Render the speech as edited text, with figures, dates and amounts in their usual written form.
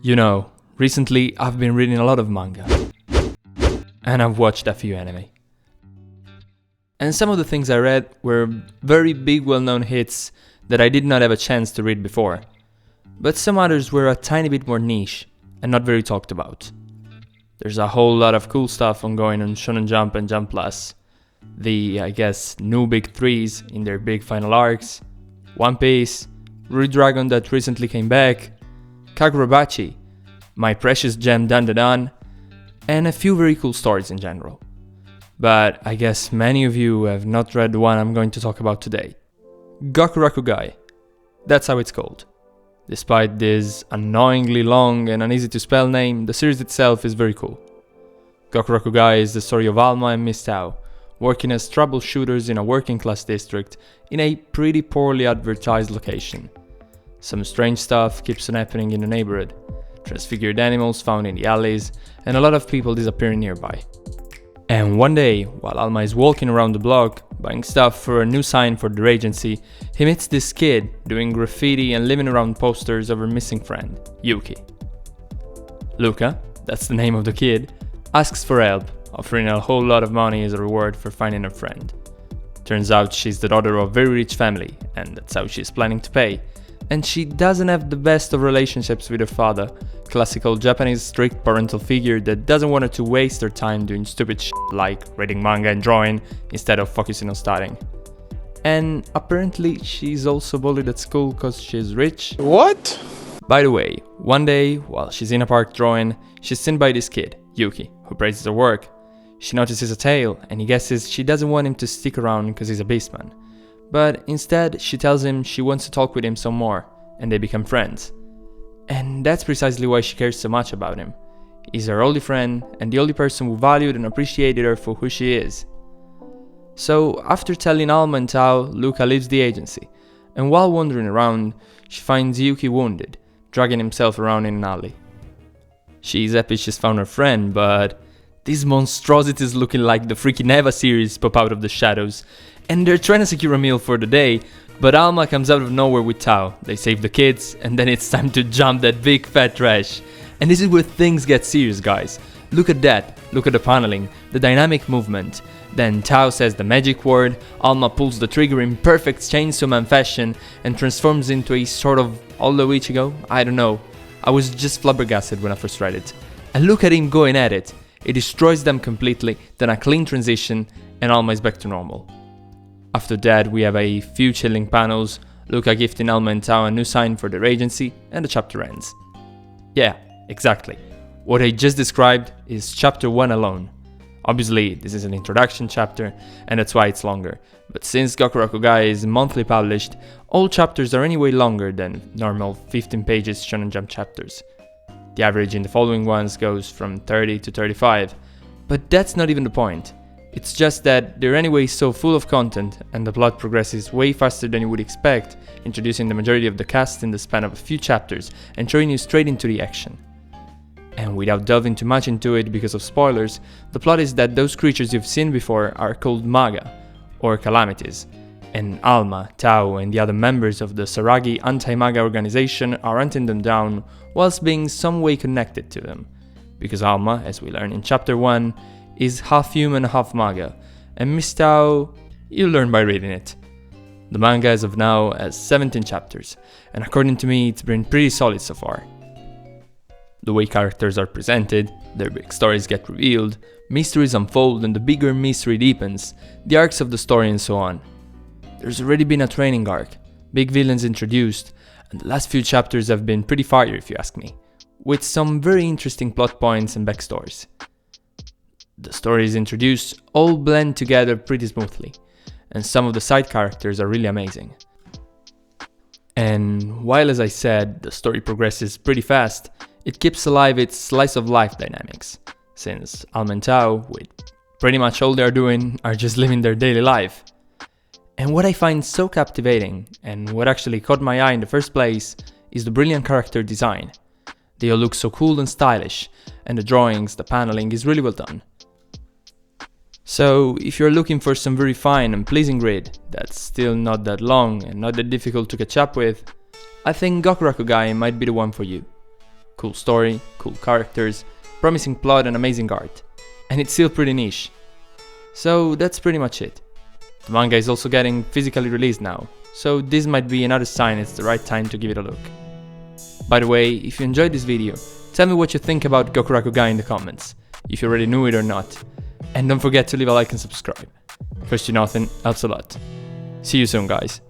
You know, recently I've been reading a lot of manga. And I've watched a few anime. And some of the things I read were very big well-known hits that I did not have a chance to read before. But some others were a tiny bit more niche and not very talked about. There's a whole lot of cool stuff ongoing on Shonen Jump and Jump Plus. The, I guess, new big threes in their big final arcs. One Piece, Rude Dragon that recently came back, Kagurabachi, My Precious Gem Dandadan, and a few very cool stories in general. But I guess many of you have not read the one I'm going to talk about today. Gokuraku Guy. That's how it's called. Despite this annoyingly long and uneasy to spell name, the series itself is very cool. Gokuraku Guy is the story of Alma and Miss Tao, working as troubleshooters in a working class district in a pretty poorly advertised location. Some strange stuff keeps on happening in the neighborhood, transfigured animals found in the alleys, and a lot of people disappearing nearby. And one day, while Alma is walking around the block, buying stuff for a new sign for their agency, he meets this kid doing graffiti and living around posters of her missing friend, Yuki. Luca, that's the name of the kid, asks for help, offering a whole lot of money as a reward for finding her friend. Turns out she's the daughter of a very rich family, and that's how she's planning to pay. And she doesn't have the best of relationships with her father, classical Japanese strict parental figure that doesn't want her to waste her time doing stupid shit like reading manga and drawing instead of focusing on studying. And apparently she's also bullied at school cause she's rich. What? By the way, one day, while she's in a park drawing, she's seen by this kid, Yuki, who praises her work. She notices a tail, and he guesses she doesn't want him to stick around cause he's a beastman. But instead, she tells him she wants to talk with him some more, and they become friends. And that's precisely why she cares so much about him. He's her only friend, and the only person who valued and appreciated her for who she is. So, after telling Alma and Tao, Luca leaves the agency, and while wandering around, she finds Yuki wounded, dragging himself around in an alley. She's happy she's found her friend, but these monstrosities looking like the freaking Eva series pop out of the shadows, and they're trying to secure a meal for the day, but Alma comes out of nowhere with Tao. They save the kids, and then it's time to jump that big fat trash. And this is where things get serious, guys. Look at that, look at the paneling, the dynamic movement. Then Tao says the magic word, Alma pulls the trigger in perfect Chainsaw Man fashion, and transforms into a sort of Aldo Ichigo? I don't know. I was just flabbergasted when I first read it. And look at him going at it. It destroys them completely, then a clean transition, and Alma is back to normal. After that, we have a few chilling panels, Luca gifting Alma and Tao a new sign for their agency, and the chapter ends. Yeah, exactly. What I just described is chapter 1 alone. Obviously, this is an introduction chapter, and that's why it's longer. But since Gokuraku Guy is monthly published, all chapters are anyway longer than normal 15 pages Shonen Jump chapters. The average in the following ones goes from 30 to 35, but that's not even the point. It's just that they're anyway so full of content, and the plot progresses way faster than you would expect, introducing the majority of the cast in the span of a few chapters and throwing you straight into the action. And without delving too much into it because of spoilers, the plot is that those creatures you've seen before are called Manga, or calamities, and Alma, Tao, and the other members of the Saragi anti-Manga organization are hunting them down whilst being some way connected to them. Because Alma, as we learn in chapter 1, is half human, half manga, and Miss Tao, you learn by reading it. The manga as of now has 17 chapters, and according to me it's been pretty solid so far. The way characters are presented, their big stories get revealed, mysteries unfold and the bigger mystery deepens, the arcs of the story and so on. There's already been a training arc, big villains introduced, and the last few chapters have been pretty fire if you ask me, with some very interesting plot points and backstories. The stories introduced all blend together pretty smoothly, and some of the side characters are really amazing. And while, as I said, the story progresses pretty fast, it keeps alive its slice of life dynamics, since Alma and Tao, with pretty much all they are doing, are just living their daily life. And what I find so captivating, and what actually caught my eye in the first place, is the brilliant character design. They all look so cool and stylish, and the drawings, the paneling is really well done. So, if you're looking for some very fine and pleasing read that's still not that long and not that difficult to catch up with, I think Gokuraku Guy might be the one for you. Cool story, cool characters, promising plot and amazing art. And it's still pretty niche. So that's pretty much it. The manga is also getting physically released now, so this might be another sign it's the right time to give it a look. By the way, if you enjoyed this video, tell me what you think about Gokuraku Guy in the comments, if you already knew it or not. And don't forget to leave a like and subscribe. First to nothing helps a lot. See you soon, guys.